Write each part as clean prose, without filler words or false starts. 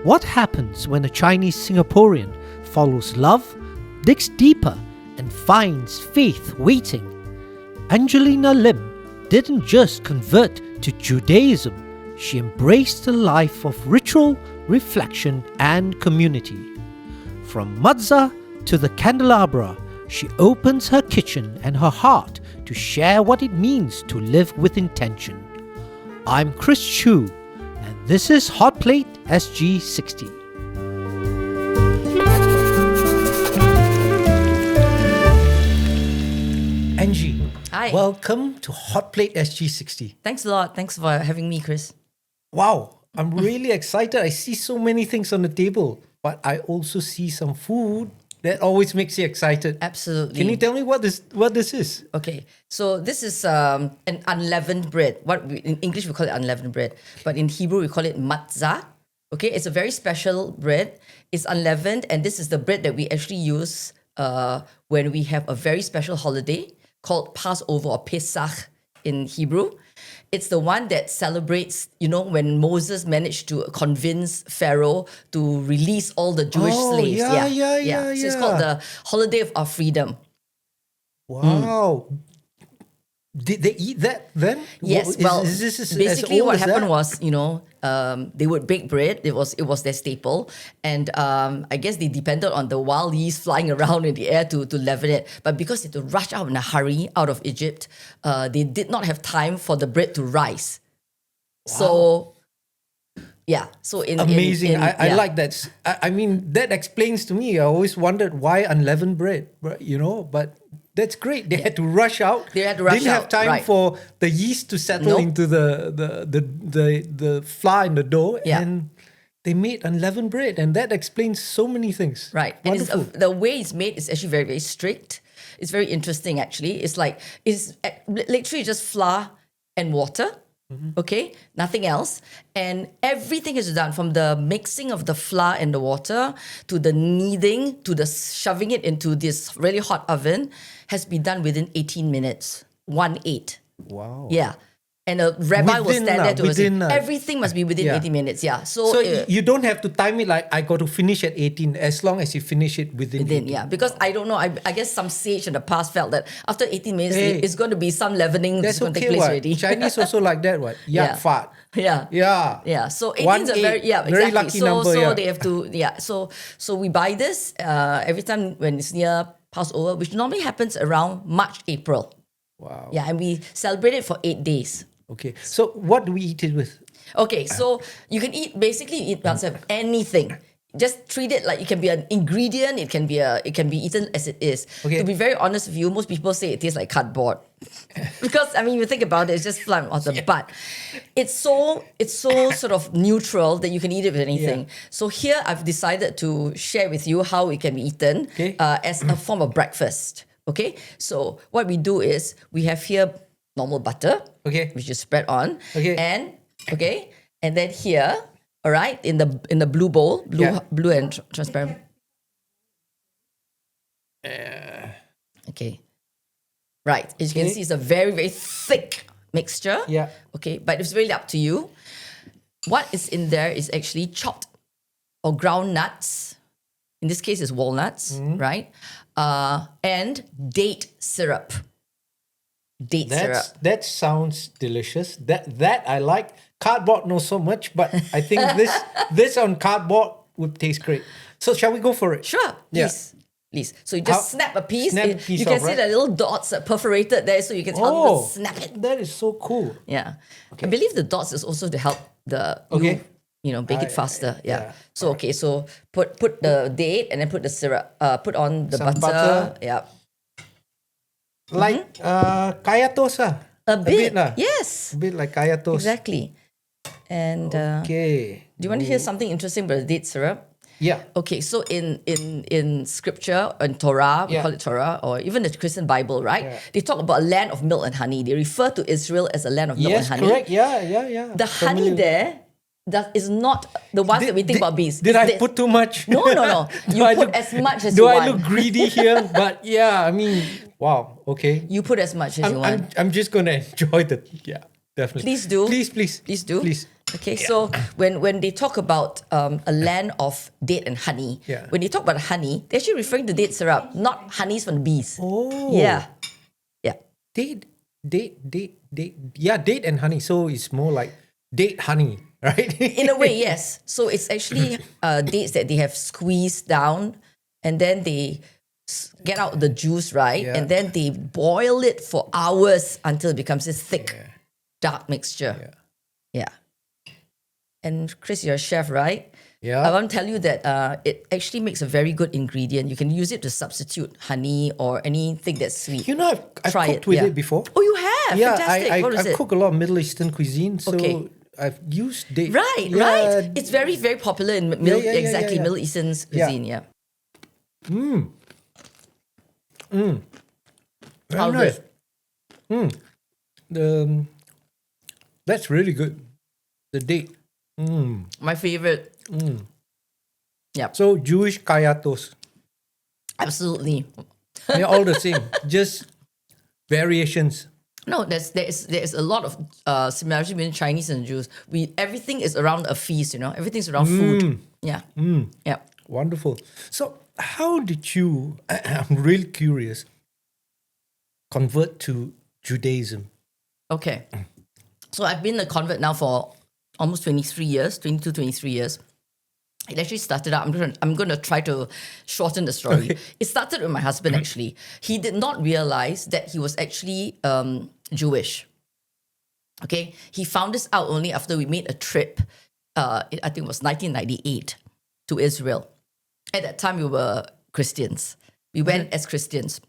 What happens when a Chinese Singaporean follows love, digs deeper, and finds faith waiting? Angelina Lim didn't just convert to Judaism, she embraced a life of ritual, reflection, and community. From Matzah to the candelabra, she opens her kitchen and her heart to share what it means to live with intention. I'm Chris Choo, and this is Hotplate SG60. Angie, Hi. welcome to Hotplate SG60. Thanks a lot. Thanks for having me, Chris. Wow, I'm really excited. I see so many things on the table, but I also see some food that always makes you excited. Absolutely. Can you tell me what this is? Okay, so this is an unleavened bread. In English we call it unleavened bread, but in Hebrew we call it matzah. Okay, it's a very special bread. It's unleavened, and this is the bread that we actually use when we have a very special holiday called Passover or Pesach in Hebrew. It's the one that celebrates, when Moses managed to convince Pharaoh to release all the Jewish slaves. Yeah. So it's called the holiday of our freedom. Wow. Did they eat that then? Yes. Is this as basically old what as happened that? was, they would bake bread. It was their staple, and I guess they depended on the wild yeast flying around in the air to leaven it. But because they had to rush out in a hurry out of Egypt, they did not have time for the bread to rise. Wow. So. Yeah, so Amazing. I yeah. like that. I mean, that explains to me. I always wondered why unleavened bread, but that's great. They had to rush out. They had to rush Didn't have out, time right. for the yeast to settle Nope. into the flour in the dough, Yeah. and they made unleavened bread, and that explains so many things. Right. And Wonderful. the way it's made is actually very, very strict. It's very interesting, actually. It's literally just flour and water. Okay, nothing else. And everything is done from the mixing of the flour and the water to the kneading to the shoving it into this really hot oven has been done within 18 minutes. 1-8. Wow. Yeah. And a rabbi will Within, stand there to within, everything must be within yeah. 18 minutes. Yeah. So you don't have to time it like I got to finish at 18, as long as you finish it within 18. Yeah, because I don't know, I guess some sage in the past felt that after 18 minutes, Hey, it's going to be some leavening that's That's going to okay, take place what? already. Chinese also like that, what? Yak fat. Yeah. Yeah. So 18 is a 1-8, very, very exactly. lucky So number, yeah. they have to, So we buy this every time when it's near Passover, which normally happens around March, April. Wow. Yeah, and we celebrate it for 8 days. Okay. So what do we eat it with? Okay, so you can eat matzah anything. Just treat it like it can be an ingredient. It can be eaten as it is. Okay. To be very honest with you, most people say it tastes like cardboard because you think about it, it's just flour and water. But it's so sort of neutral that you can eat it with anything. Yeah. So here I've decided to share with you how it can be eaten as a form of breakfast. Okay, so what we do is we have here normal butter. Okay. Which you spread on. Okay. And then here, all right, in the blue bowl, Yeah. blue and transparent. Okay. Right. As you can see, it's a very, very thick mixture. Yeah. Okay, but it's really up to you. What is in there is actually chopped or ground nuts. In this case, it's walnuts, right? And date syrup. That sounds delicious. That I like. Cardboard not so much, but I think this on cardboard would taste great. So shall we go for it? Sure, Yeah. please. So you just snap a piece. Snap a piece you can off, see right? the little dots perforated there, so you can tell them to snap it. That is so cool. Yeah, I believe the dots is also to help bake it faster. Yeah. So so put the date and then put the syrup. Put on the Some butter. butter. Yeah. Like kaya toast lah. A bit. lah. Yes. A bit like kaya toast. Exactly. And Okay. do you want to hear something interesting about the date syrup? Yeah. Okay, so in scripture, in Torah, we Yeah. call it Torah, or even the Christian Bible, right? Yeah. They talk about a land of milk and honey. They refer to Israel as a land of milk Yes, and honey. correct. Yeah. The honey there that is not the ones that we think about bees. Did It's I this. put too much? No. You Do I put look- as much as Do you I want. look greedy here? But yeah, I mean, wow. Okay. You put as much as you want. I'm just gonna enjoy the definitely. Please do. Please. Please do. Please. Okay, so when they talk about a land of date and honey, when they talk about honey, they're actually referring to date syrup, not honeys from the bees. Oh. Yeah. Date. Yeah, date and honey. So it's more like date honey, right? In a way, yes. So it's actually dates that they have squeezed down, and then they get out the juice, right? Yeah. And then they boil it for hours until it becomes this thick, dark mixture. Yeah. And Chris, you're a chef, right? Yeah. I want to tell you that it actually makes a very good ingredient. You can use it to substitute honey or anything that's sweet. You know, I've Try cooked with it before. Oh, you have? Yeah, Fantastic. What is I it? cook a lot of Middle Eastern cuisine, so Okay. I've used date. Right. It's very, very popular in Middle Eastern cuisine. Yeah. Very How's nice. it? That's really good. The date. My favorite. Yeah. So Jewish kaya toast. Absolutely. They're all the same, just variations. No, there is a lot of similarity between Chinese and Jews. Everything is around a feast, Everything's around food. Yeah. Yeah. Wonderful. So how did you, I'm really curious, convert to Judaism? Okay. So I've been a convert now for almost 23 years. It actually started out, I'm going to try to shorten the story. Okay. It started with my husband, actually. He did not realize that he was actually Jewish. Okay? He found this out only after we made a trip, I think it was 1998, to Israel. At that time, we were Christians. We went as Christians.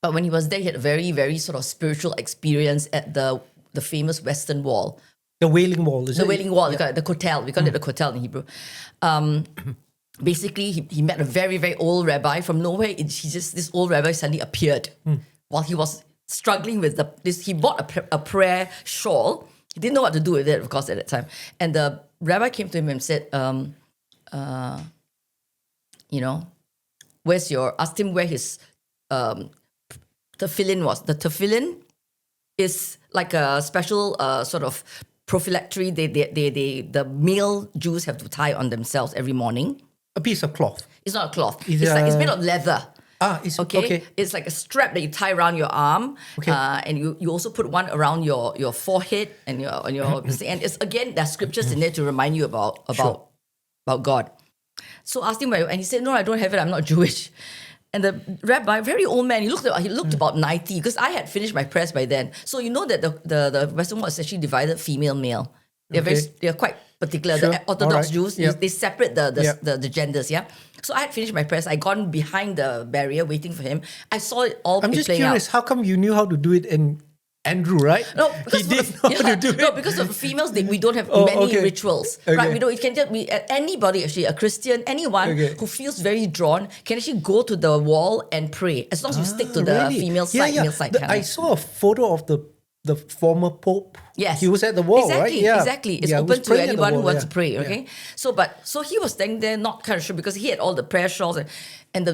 But when he was there, he had a very, very sort of spiritual experience at the famous Western Wall. The Wailing Wall, is it? The Wailing Wall, we call it the Kotel. We call it the Kotel in Hebrew. Basically, he met a very, very old rabbi. From nowhere, this old rabbi suddenly appeared while he was struggling with this. He bought a prayer shawl. He didn't know what to do with it, of course, at that time. And the rabbi came to him and said, asked him where his tefillin was. The tefillin is like a special sort of prophylactory the male Jews have to tie on themselves every morning. A piece of cloth. It's not a cloth. It's made of leather. It's okay. It's like a strap that you tie around your arm. Okay. And you also put one around your forehead and your and it's again there's scriptures in there to remind you about God. So I asked him, and he said, "No, I don't have it. I'm not Jewish." And the rabbi, very old man, he looked about 90 because I had finished my prayers by then. So you know that the Western Wall is actually divided female, male. They're quite particular. Sure. The Orthodox Jews, Yep. they separate the genders, yeah? So I had finished my prayers. I gone behind the barrier waiting for him. I saw it all I'm just playing curious, how come you knew how to do it in Andrew, right? No, he did know how to do it. No, because of females, we don't have many rituals, right? Okay. We don't. It can just be anybody actually, a Christian, anyone who feels very drawn can actually go to the wall and pray as long as you stick to the female side, male side. I saw a photo of the former Pope. Yes, he was at the wall, right? Yeah, exactly. It's open to anyone who wants to pray. Okay, so he was standing there, not kind of sure because he had all the prayer shawls and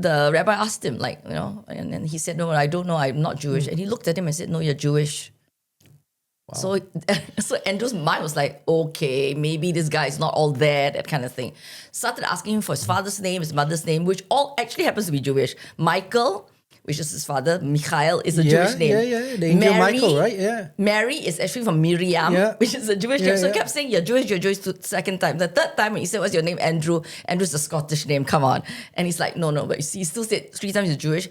the rabbi asked him, and then he said, "No, I don't know. I'm not Jewish." And he looked at him and said, "No, you're Jewish." Wow. So Andrew's mind was like, okay, maybe this guy is not all there, that kind of thing. Started asking him for his father's name, his mother's name, which all actually happens to be Jewish. Michael, which is his father, Michael, is a Jewish name. Yeah. The angel Michael, right? Yeah. Mary is actually from Miriam, which is a Jewish name. So he kept saying, you're Jewish the second time. The third time, he said, what's your name? Andrew. Andrew's a Scottish name, come on. And he's like, no, but he still said 3 times he's Jewish.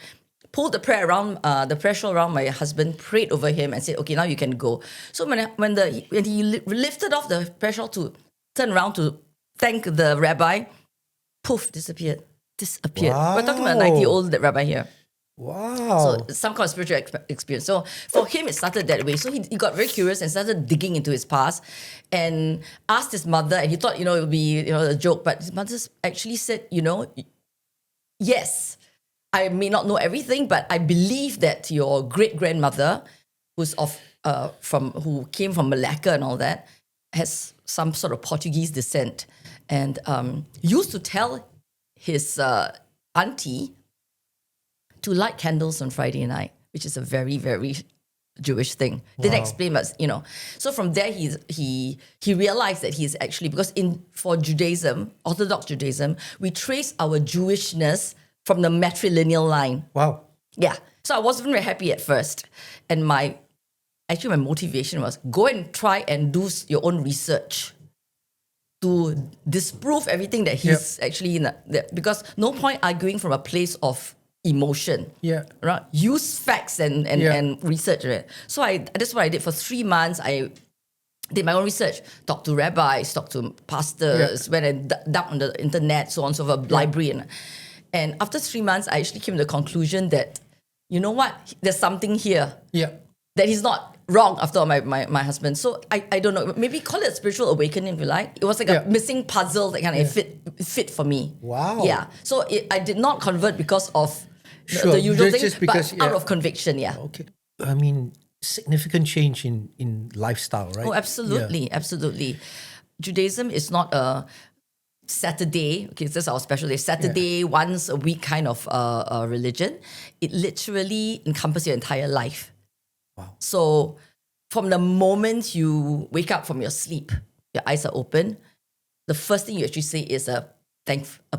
Pulled the prayer around, the prayer shawl around my husband, prayed over him and said, okay, now you can go. So when he lifted off the prayer shawl to turn around to thank the rabbi, poof, disappeared. Wow. We're talking about a 90-year-old rabbi here. Wow. So some kind of spiritual experience. So for him, it started that way. So he got very curious and started digging into his past and asked his mother, and he thought, it would be, a joke, but his mother actually said, yes, I may not know everything, but I believe that your great-grandmother, who came from Malacca and all that, has some sort of Portuguese descent, and used to tell his auntie to light candles on Friday night, which is a very, very Jewish thing. Didn't Wow. explain, but So from there, he realized that he's actually, because for Judaism, Orthodox Judaism, we trace our Jewishness from the matrilineal line. Wow. Yeah. So I wasn't very happy at first, and my motivation was go and try and do your own research to disprove everything that he's actually because no point arguing from a place of emotion. Yeah. Right. Use facts and research. Right? So that's what I did for 3 months. I did my own research, talked to rabbis, talked to pastors, went and dug on the internet, so on, so forth, library. And after 3 months, I actually came to the conclusion that, you know what, there's something here. Yeah. That he's not wrong after all, my husband. So I don't know, maybe call it a spiritual awakening if you like. It was like a missing puzzle that kind of fit for me. Wow. Yeah. So I did not convert because of Sure, the usual thing, just because, but out of conviction, Okay. I mean, significant change in lifestyle, right? Oh, absolutely, absolutely. Judaism is not a Saturday, okay, this is our special day, Saturday, once a week kind of religion. It literally encompasses your entire life. Wow. So from the moment you wake up from your sleep, your eyes are open, the first thing you actually say is a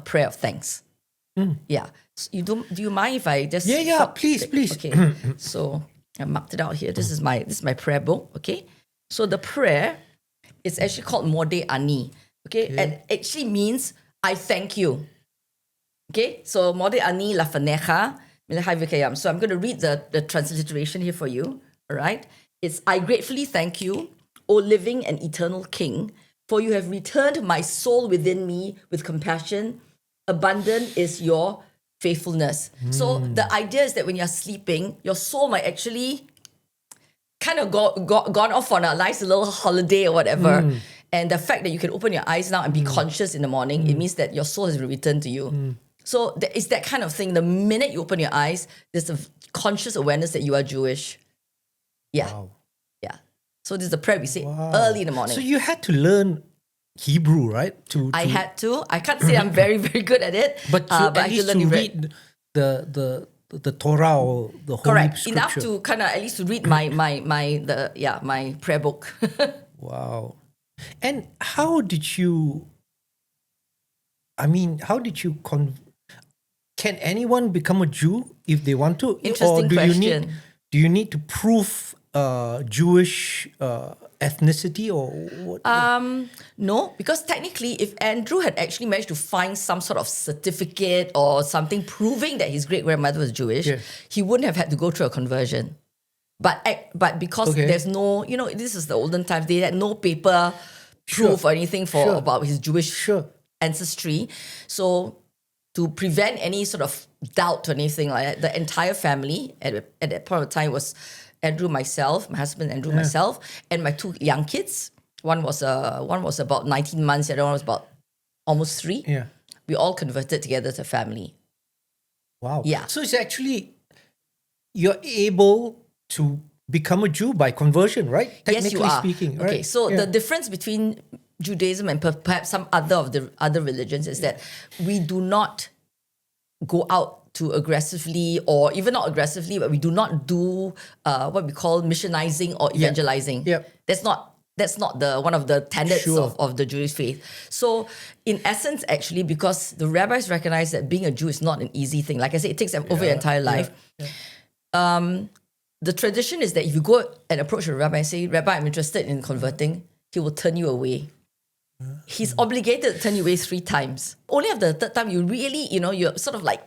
prayer of thanks. Yeah. So do you mind if I just... Yeah, please. Okay. So I marked it out here. This is my prayer book, okay? So the prayer is actually called Mode Ani, okay? And it actually means I thank you. Okay? So Mode Ani lafanecha milahai vikayam. So I'm going to read the transliteration here for you, all right? It's I gratefully thank you, O living and eternal King, for you have returned my soul within me with compassion. Abundant is your faithfulness. So the idea is that when you're sleeping, your soul might actually kind of gone off on a nice little holiday or whatever. And the fact that you can open your eyes now and be conscious in the morning, it means that your soul has returned to you. So it's that kind of thing. The minute you open your eyes, there's a conscious awareness that you are Jewish. Yeah. Wow. Yeah. So this is the prayer we say early in the morning. So you had to learn Hebrew, right? I had to. I can't say I'm very, very good at it. But at least to read the Torah or the Holy Correct. Scripture. Enough to kind of at least to read my prayer book. Wow. And how did you can anyone become a Jew if they want to? Interesting or question. Do you need to prove Jewish ethnicity or what? No, because technically, if Andrew had actually managed to find some sort of certificate or something proving that his great-grandmother was Jewish, he wouldn't have had to go through a conversion. But because there's no, this is the olden times, they had no paper proof or anything about his Jewish ancestry. So to prevent any sort of doubt or anything like that, the entire family at that point of time was Andrew, myself, my husband Andrew, myself, and my 2 young kids. One was about 19 months, the other one was about almost 3. Yeah. We all converted together as a family. Wow. Yeah. So it's actually, you're able to become a Jew by conversion, right? Yes, you are. Speaking, okay, right? so the difference between Judaism and perhaps some other religions is that we do not go out to aggressively, or even not aggressively, but we do not do what we call missionizing or evangelizing. Yeah. That's not one of the tenets of the Jewish faith. So in essence, actually, because the rabbis recognize that being a Jew is not an easy thing. Like I said, it takes them over your entire life. The tradition is that if you go and approach a rabbi and say, Rabbi, I'm interested in converting, he will turn you away. He's obligated to turn you away 3 times. Only after the 3rd time, you really, you're sort of like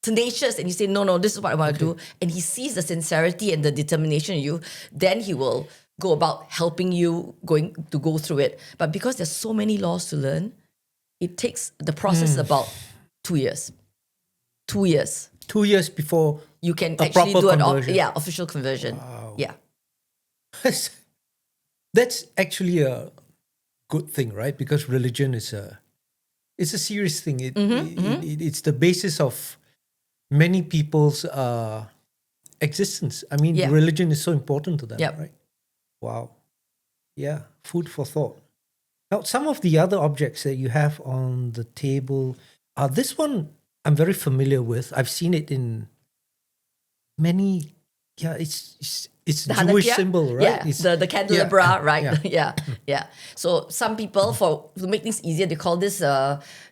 tenacious and you say, no, this is what I want to do. And he sees the sincerity and the determination in you, then he will go about helping you go through it. But because there's so many laws to learn, it takes the process about 2 years. 2 years. 2 years before you can a actually proper do an conversion. official conversion. Wow. Yeah. That's actually a good thing, right? Because religion is it's a serious thing. It's the basis of many people's existence. I mean, religion is so important to them, right? Wow. Yeah, food for thought. Now, some of the other objects that you have on the table, this one I'm very familiar with. I've seen it in many Yeah, it's The Jewish Hanukkah? symbol, right? Yeah, It's, the candelabra, right? yeah. Yeah. So some people, to make things easier, they call this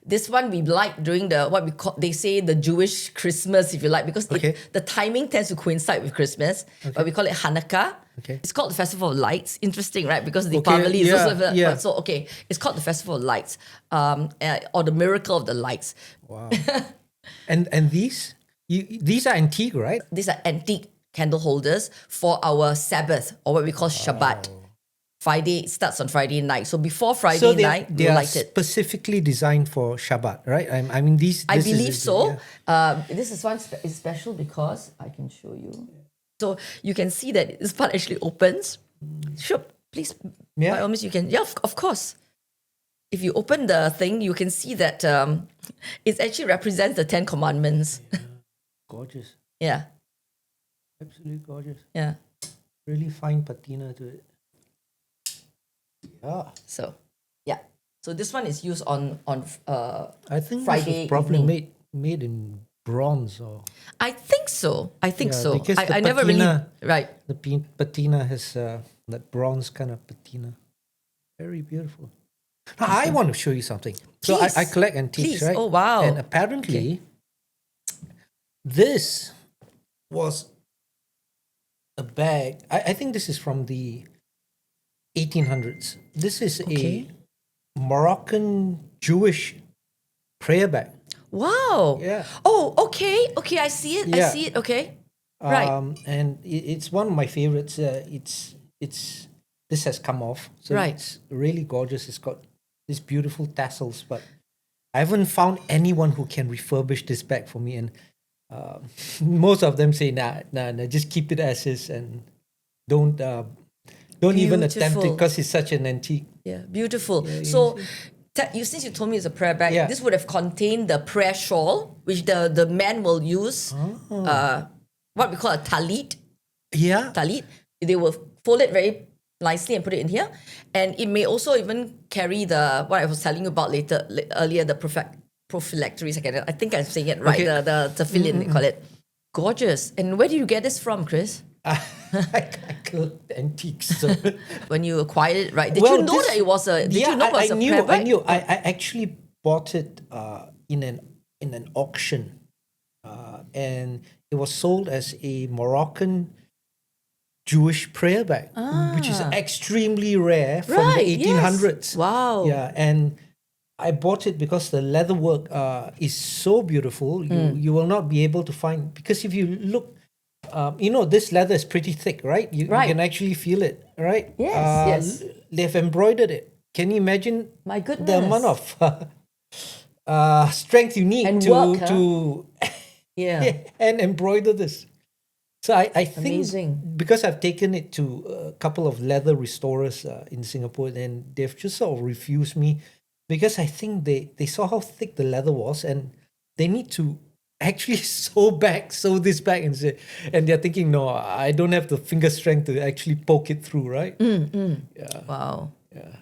this one we like during they say the Jewish Christmas, if you like, because Okay. the timing tends to coincide with Christmas. But we call it Hanukkah. Okay. It's called the Festival of Lights. Interesting, right? Because Okay, Deepavali is yeah, also yeah. so okay. It's called the Festival of Lights, or the Miracle of the Lights. Wow. and these are antique, right? These are antique candle holders for our Sabbath, or what we call Shabbat. Friday, it starts on Friday night. So before Friday So night, they we are light it. specifically designed for Shabbat, right? I mean, I this believe is, so. yeah. This is one is special because I can show you. So you can see that this part actually opens. Sure, please. Yeah. By all means, you can. Yeah, of course. If you open the thing, you can see that it actually represents the 10 Commandments. Gorgeous. Yeah, Absolutely gorgeous. yeah. Really fine patina to it. Yeah. So, yeah. So this one is used on I think Friday this was probably evening. made in bronze or I think so. I think Yeah, so. because the I never really patina- right. the patina has that bronze kind of patina. Very beautiful. Now, I want to show you something. So I Please. collect antiques, Please. right? Oh, wow. And apparently, this was a bag. I think this is from the 1800s. This is Okay. a Moroccan Jewish prayer bag. Wow. Yeah. Oh, okay. Okay, I see it. I Yeah. see it. Okay. Right. And it's one of my favorites. It's this has come off, so Right. it's really gorgeous. It's got these beautiful tassels, but I haven't found anyone who can refurbish this bag for me. And most of them say, nah, just keep it as is and don't even attempt it Beautiful. because it's such an antique. Yeah. Beautiful. Yeah, So since you told me it's a prayer bag, Yeah. this would have contained the prayer shawl, which the man will use. What we call a talit. Yeah, Talit. They will fold it very nicely and put it in here. And it may also even carry what I was telling you about earlier, the prophylactories. I think I'm saying it right. Okay. The tefillin, they call it. Gorgeous. And where did you get this from, Chris? I collect antiques. So. When you acquired it, right? Did Well, you know this- that it was a? Did yeah, you know it was I a knew. prayer I bag? knew. I actually bought it in an auction, and it was sold as a Moroccan Jewish prayer bag, which is extremely rare from Right, the 1800s. yes. Wow. Yeah, and I bought it because the leather work is so beautiful. You will not be able to find, because if you look, this leather is pretty thick, right? You Right. can actually feel it, right? Yes, yes. They've embroidered it. Can you imagine My goodness. the amount of strength you need And to work, huh? to Yeah. and embroider this? So I think Amazing. because I've taken it to a couple of leather restorers in Singapore, and they've just sort of refused me because I think they saw how thick the leather was and they need to actually sew this back and they're thinking, no, I don't have the finger strength to actually poke it through, right? Yeah. Wow. Yeah.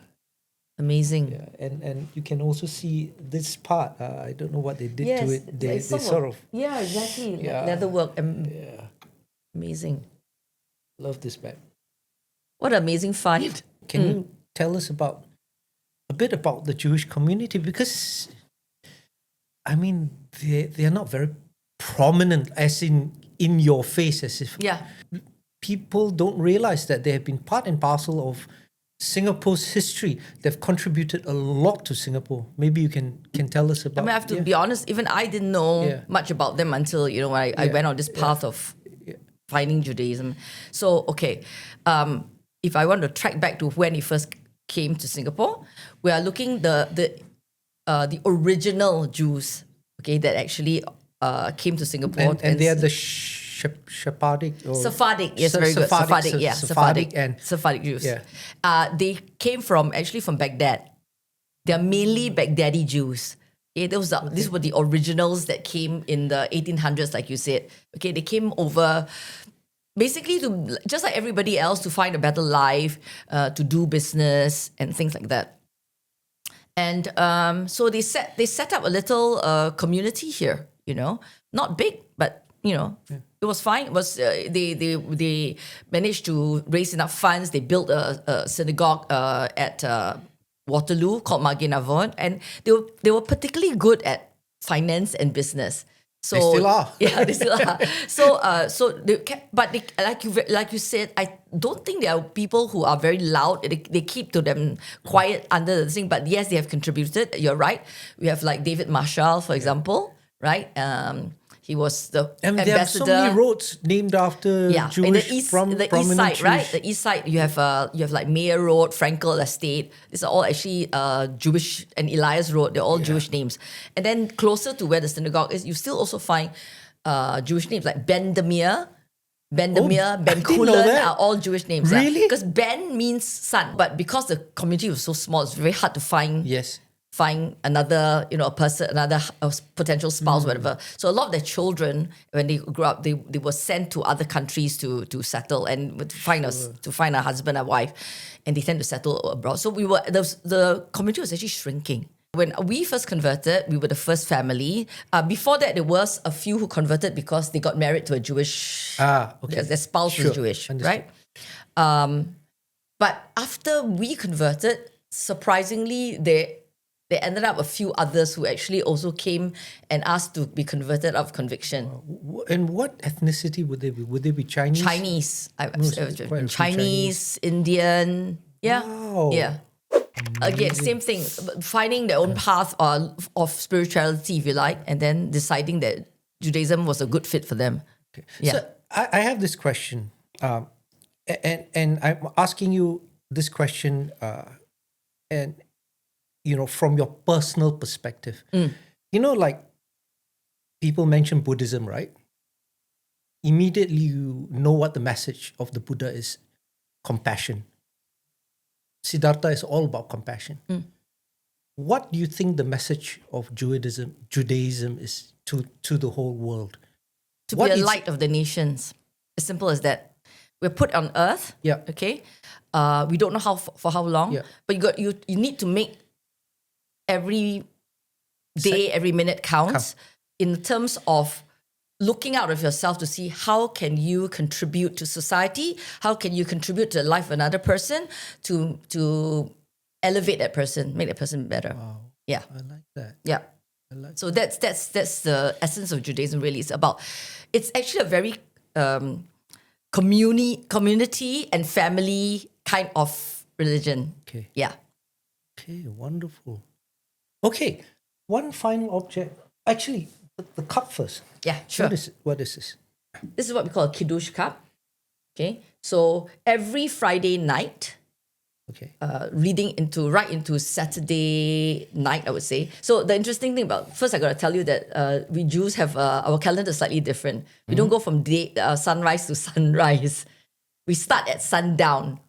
Amazing. Yeah, and you can also see this part. I don't know what they did Yes. to it. They it's sort of Yeah, exactly. Yeah. Leather work. yeah. Amazing. Love this bag. What an amazing find. Can you tell us a bit about the Jewish community? Because I mean, they are not very prominent, as in your face, as if Yeah. people don't realize that they have been part and parcel of Singapore's history. They've contributed a lot to Singapore. Maybe you can tell us about. I mean, I have to be honest, even I didn't know Yeah. much about them until, when I Yeah. went on this path of finding Judaism. So, okay, if I want to track back to when it first came to Singapore, we are looking the original Jews, okay, that actually came to Singapore. and they are the Sephardic or Sephardic, yes, very good. Sephardic, yeah, Sephardic and Sephardic Jews. Yeah. They came from Baghdad. They are mainly Baghdadi Jews. Okay, these were the originals that came in the 1800s, like you said. Okay, they came over basically to, just like everybody else, to find a better life, to do business and things like that. And so they set up a little community here. Not big, but it was fine. It was they managed to raise enough funds. They built a synagogue at Waterloo called Magen Avon, and they were particularly good at finance and business. So They still are. Yeah, they still are. So like you said, I don't think there are people who are very loud. They keep to them quiet under the thing. But yes, they have contributed. You're right. We have like David Marshall, for example, right? He was the And ambassador. there are so many roads named after Jewish in the east prominent side, right? Jewish. The east side, you have like Mayer Road, Frankel Estate. These are all actually Jewish, and Elias Road. They're all Jewish names. And then closer to where the synagogue is, you still also find Jewish names like Ben Demir, Ben didn't know Kulen that. are all Jewish names. Really? Because Ben means son, but because the community was so small, it's very hard to find another, a person, another potential spouse, whatever. So a lot of their children, when they grew up, they were sent to other countries to settle and to find a husband, a wife, and they tend to settle abroad. So the community was actually shrinking. When we first converted, we were the first family. Before that, there was a few who converted because they got married to a Jewish. Okay. Their spouse was Jewish, Understood. right? But after we converted, surprisingly, they ended up a few others who actually also came and asked to be converted out of conviction. And what ethnicity would they be? Would they be Chinese? Chinese, quite a few Chinese, Indian, yeah, Wow. yeah. Again, same thing. Finding their own path of spirituality, if you like, and then deciding that Judaism was a good fit for them. Okay. Yeah. So I have this question, and I'm asking you this question, and from your personal perspective, like people mention Buddhism, right? Immediately you know what the message of the Buddha is: compassion. Siddhartha is all about compassion. What do you think the message of Judaism is to the whole world? To be a light of the nations. As simple as that. We're put on earth. Yeah. Okay. We don't know for how long. Yeah. But you need to make every day, every minute counts in terms of looking out of yourself to see how can you contribute to society, how can you contribute to the life of another person to elevate that person, make that person better. Wow. Yeah. I like that. Yeah. So that's the essence of Judaism. Really, it's actually a very community and family kind of religion. Okay. Yeah. Okay, wonderful. Okay, one final object. Actually, the cup first. Yeah, sure. What is this? This is what we call a Kiddush cup. Okay, so every Friday night, Okay. leading right into Saturday night, I would say. So the interesting thing first I got to tell you that we Jews have our calendar is slightly different. We don't go from sunrise to sunrise. We start at sundown.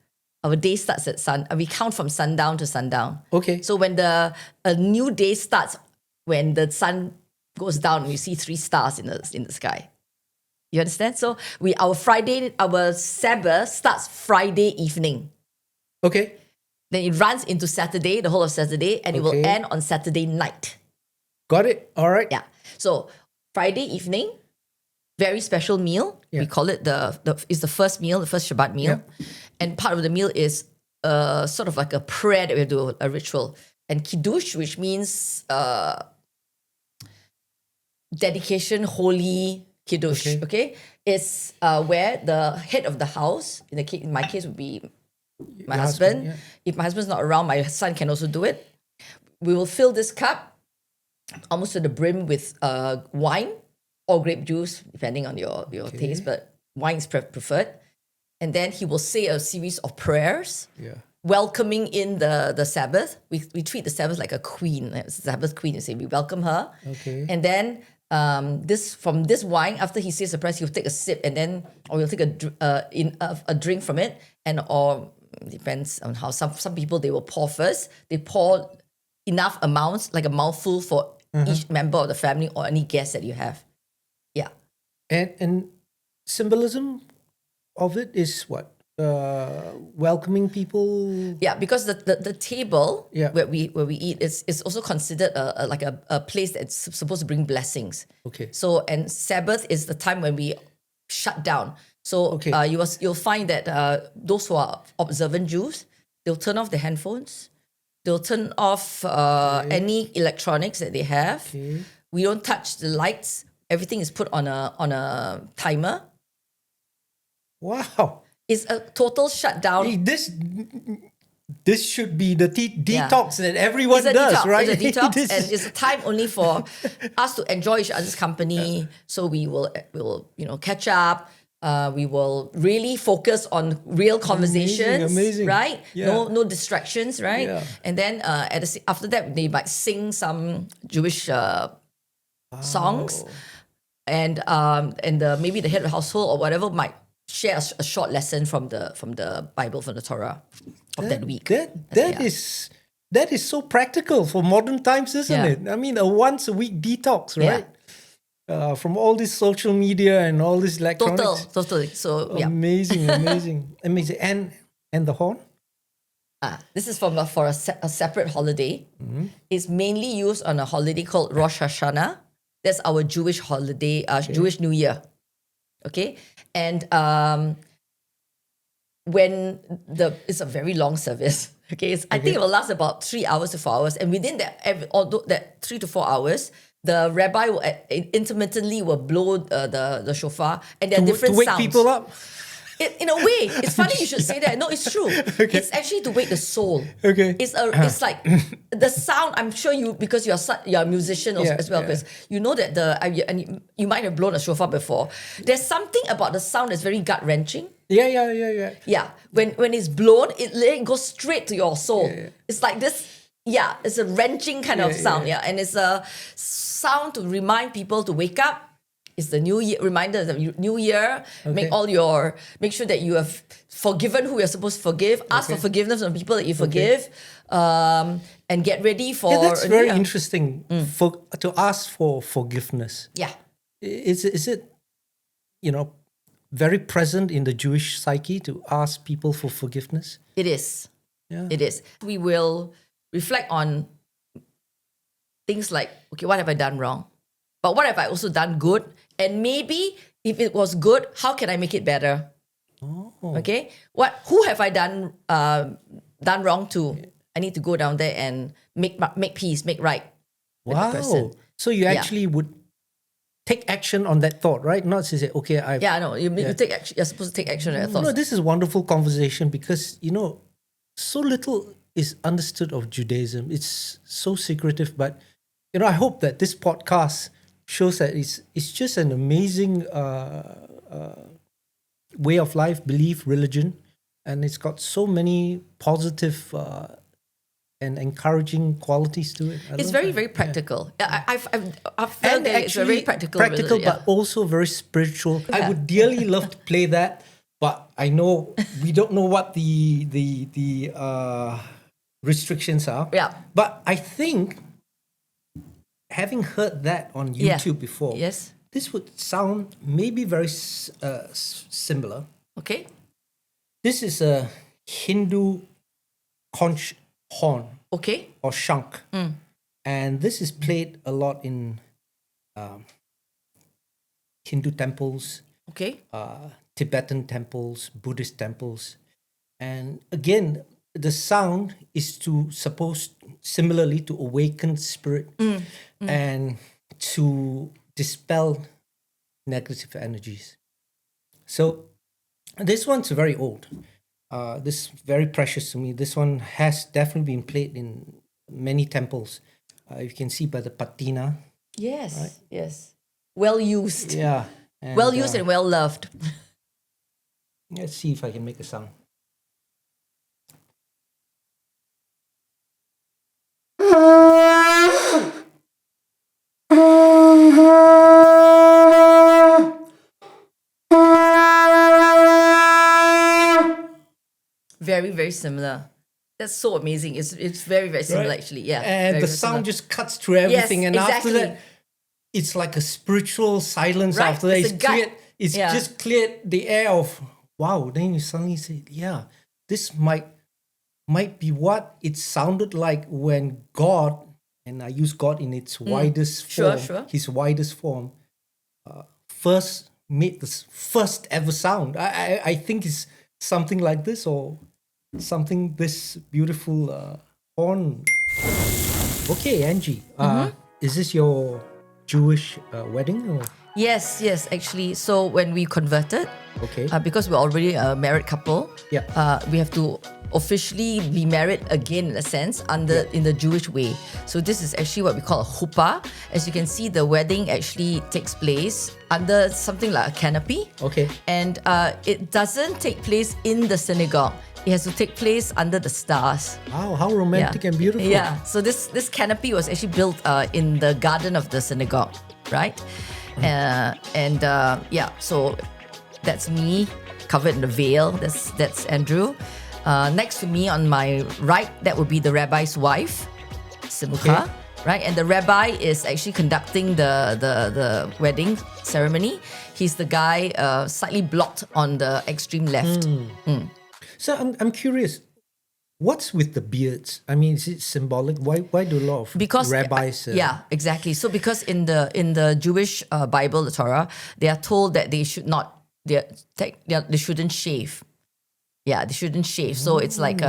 Our day starts at we count from sundown to sundown. Okay. So when a new day starts, when the sun goes down, we see 3 stars in the sky. You understand? So our Sabbath starts Friday evening. Okay. Then it runs into Saturday, the whole of Saturday, and it will end on Saturday night. Got it. All right. Yeah. So Friday evening, very special meal. Yeah. We call it it's the first meal, the first Shabbat meal. Yeah. And part of the meal is sort of like a prayer that we do, a ritual. And Kiddush, which means dedication, holy Kiddush. Okay? It's where the head of the house, in my case would be my husband. yeah. If my husband's not around, my son can also do it. We will fill this cup almost to the brim with wine or grape juice, depending on your taste, but wine is preferred. And then he will say a series of prayers, welcoming in the Sabbath. We treat the Sabbath like a queen, a Sabbath queen. You say we welcome her. Okay. And then from this wine, after he says the prayers, he'll take a sip, and then or he'll take a drink from it, or depends on how some people they will pour first. They pour enough amounts, like a mouthful for each member of the family or any guest that you have. Yeah. And symbolism of it is what? welcoming people. Yeah, because the table Yeah. where we eat is also considered like a place that's supposed to bring blessings. Okay. So, and Sabbath is the time when we shut down. So Okay. you'll find that those who are observant Jews, they'll turn off their handphones. They'll turn off any electronics that they have. Okay. We don't touch the lights. Everything is put on a timer. Wow. It's a total shutdown. Hey, this should be the detox that everyone It's a does, detox, right? It's a detox, This and is- it's a time only for us to enjoy each other's company. So we will catch up. We will really focus on real conversations, amazing. right? Yeah. No distractions, right? Yeah. And then after that, they might sing some Jewish songs, and maybe the head of the household or whatever might share a short lesson from the Bible, from the Torah of that week. That is so practical for modern times, isn't Yeah. it? I mean, a once a week detox, right? From all this social media and all this electronics. Totally. So yeah. Amazing. And the horn? This is for a separate holiday. Mm-hmm. It's mainly used on a holiday called Rosh Hashanah. That's our Jewish holiday, Jewish New Year. Okay, and when it's a very long service. Okay, I think it will last about 3 hours to 4 hours, and within although that 3 to 4 hours, the rabbi will intermittently blow the shofar, and there are different to wake sounds. people up. In a way, it's funny you should say that. No, it's true. Okay. It's actually to wake the soul. Okay. It's like the sound. I'm sure you, because you're a musician also, as well, because you know that and you might have blown a shofar before. There's something about the sound that's very gut wrenching. Yeah. Yeah, when it's blown, it goes straight to your soul. It's like this. Yeah, it's a wrenching kind of sound. Yeah, and it's a sound to remind people to wake up. It's the new year reminder, the new year. Okay. Make sure that you have forgiven who you're supposed to forgive. Ask for forgiveness from people that you forgive, and get ready for. Yeah, that's very interesting to ask for forgiveness. Yeah, Is it, very present in the Jewish psyche to ask people for forgiveness? it is. Yeah. It is. We will reflect on things like, okay, what have I done wrong? But what have I also done good? And maybe if it was good, how can I make it better? Oh. Okay, who have I done wrong to? I need to go down there and make peace, make right with the person. Wow. So you actually would take action on that thought, right? Not to say, okay, You take action. You're supposed to take action on that thought. No, this is a wonderful conversation because, so little is understood of Judaism. It's so secretive, but, I hope that this podcast shows that it's just an amazing way of life, belief, religion, and it's got so many positive and encouraging qualities to it. It's very, very practical. I've felt that it's a very practical religion, but also very spiritual. I would dearly love to play that, but I know we don't know what the restrictions are. Yeah. But I think, having heard that on YouTube before, Yes. this would sound maybe very similar. Okay. This is a Hindu conch horn Okay. or shank, and this is played a lot in Hindu temples, Okay. Tibetan temples, Buddhist temples, and again, the sound is supposed similarly to awaken spirit and to dispel negative energies. So this one's very old. This is very precious to me. This one has definitely been played in many temples. You can see by the patina. Yes. Right? Yes. Well used. Yeah. Well used and well loved. Let's see if I can make a sound. Very, very similar. That's so amazing. It's very, very similar, actually. Yeah. And very, the very sound similar. just cuts through everything. Yes, and exactly. after that, it's like a spiritual silence Right, after that. it's a gut. It's just cleared the air of wow, then you suddenly say, yeah, this might be what it sounded like when God, and I use God in its widest form, Sure. his widest form, first made this first ever sound. I think it's something like this, or something this beautiful horn. Okay, Angie, is this your Jewish wedding? Or? Yes, actually. So when we converted, Okay. because we're already a married couple, Yeah. we have to officially be married again in a sense in the Jewish way. So this is actually what we call a chuppah. As you can see, the wedding actually takes place under something like a canopy. Okay. And it doesn't take place in the synagogue. It has to take place under the stars. Wow, how romantic and beautiful. Yeah. So this canopy was actually built in the garden of the synagogue, right? So that's me covered in the veil. That's Andrew. Next to me on my right, that would be the rabbi's wife, Simcha. Okay. Right, and the rabbi is actually conducting the wedding ceremony. He's the guy slightly blocked on the extreme left. So I'm curious, what's with the beards? I mean, is it symbolic? Why do a lot of rabbis? Yeah, exactly. So because in the Jewish Bible, the Torah, they are told that they should not they shouldn't shave. Yeah, they shouldn't shave. So it's like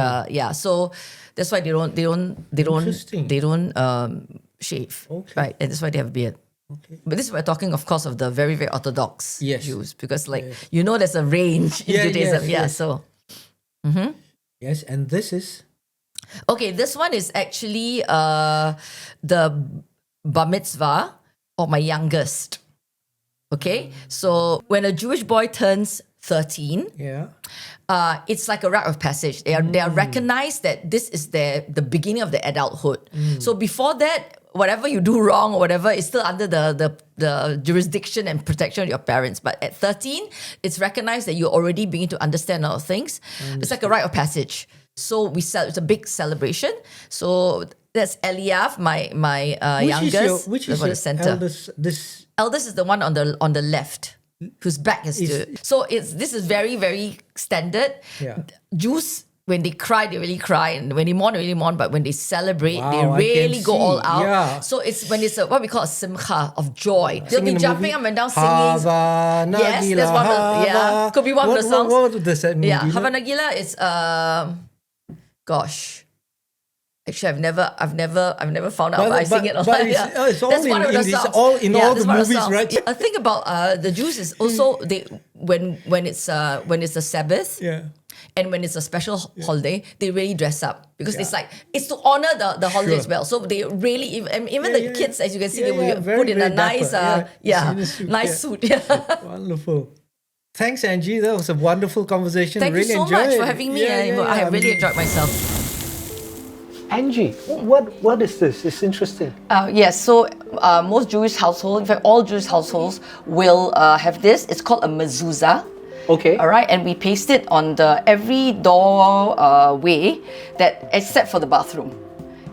so that's why they don't shave. Okay. Right, and that's why they have a beard. Okay. But this we're talking, of course, of the very, very orthodox Yes. Jews, because there's a range in Judaism. Yes. So Yes, and this is okay, this one is actually the bar mitzvah of my youngest. Okay, so when a Jewish boy turns 13, it's like a rite of passage. They are recognized that this is the beginning of the adulthood. So before that, whatever you do wrong or whatever is still under the jurisdiction and protection of your parents. But at 13, it's recognized that you're already beginning to understand a lot of things. It's like a rite of passage. So it's a big celebration. So that's Eliav, my youngest. Which is the your center. Eldest is the one on the left, whose back is to. So this is very, very standard. Yeah. Jews, when they cry, they really cry, and when they mourn, they really mourn. But when they celebrate, Wow, they I really can go see. all out. Yeah. So it's when it's what we call a simcha of joy. They'll be Singing the jumping movie, up and down singing. Hava Yes, Nagila, that's one of the, could be one of the songs. What does that mean? Yeah, Do you know? Hava Nagila is gosh. Actually, I've never found out, but I sing it online. But it's all That's one of the songs. all in all the that's one of movies, songs. right? Yeah, I think about the Jews is also when it's a Sabbath. Yeah. And when it's a special holiday, they really dress up because it's to honor the holiday as well. So they really even the kids, as you can see, they will very, put in a very nice dapper. nice suit. Yeah. Wonderful. Thanks, Angie. That was a wonderful conversation. Thank really you so enjoyed much it. for having me. I have really enjoyed myself. Angie, what is this? It's interesting. Yes, so most Jewish households, in fact, all Jewish households will have this. It's called a mezuzah. Okay. All right, and we paste it on every doorway except for the bathroom.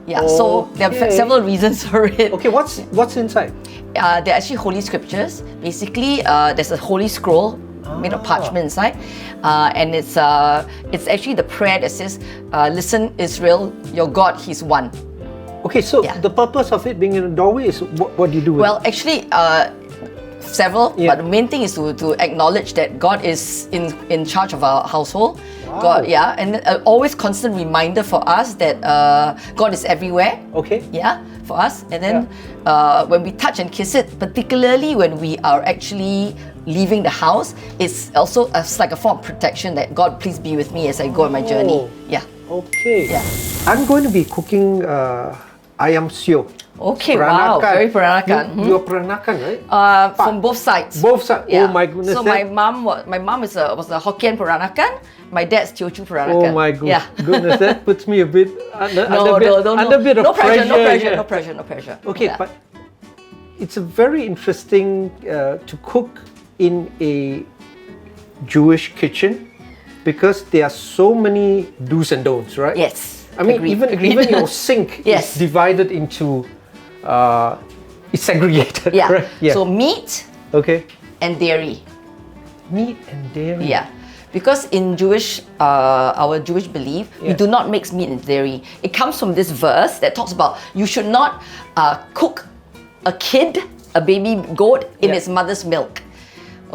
Yeah, so there are several reasons for it. Okay, what's inside? They're actually holy scriptures. Basically, there's a holy scroll made of parchment inside, and it's actually the prayer that says, "Listen, Israel, your God, He's one." Okay, so the purpose of it being in a doorway is what do you do with Well, actually, several, but the main thing is to acknowledge that God is in charge of our household. Wow. God, and always constant reminder for us that God is everywhere. Okay. Yeah, for us. And then when we touch and kiss it, particularly when we are actually leaving the house, it's also like a form of protection that God, please be with me as I go on my journey. Yeah. Okay. Yeah. I'm going to be cooking Ayam Sio. Okay, wow, very Peranakan. You're Peranakan, right? From both sides. Both sides. Yeah. Oh my goodness. So my mom was a Hokkien Peranakan. My dad's Teochew Peranakan. Oh my goodness, that puts me a bit under a bit of no pressure. No pressure. Okay, but it's a very interesting to cook in a Jewish kitchen because there are so many do's and don'ts, right? Yes. I mean, Agreed. even your sink Yes. is divided into, it's segregated, Yeah. right? Yeah. So meat Okay. and dairy. Meat and dairy. Yeah. because in our Jewish belief, we do not mix meat and dairy. It comes from this verse that talks about you should not cook a baby goat in its mother's milk.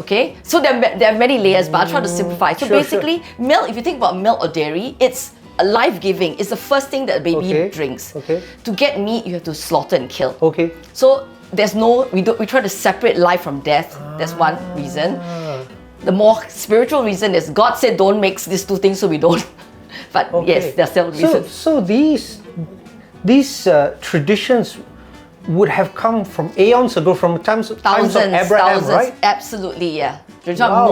Okay, so there are many layers, but I'll try to simplify. So basically, milk, if you think about milk or dairy, it's life-giving. It's the first thing that a baby drinks. Okay. To get meat, you have to slaughter and kill. Okay. So there's we try to separate life from death. That's one reason. The more spiritual reason is God said don't mix these two things, so we don't. But yes, there are several reasons. So these traditions would have come from aeons ago, from times of Abraham, thousands, right? Absolutely, yeah. Wow.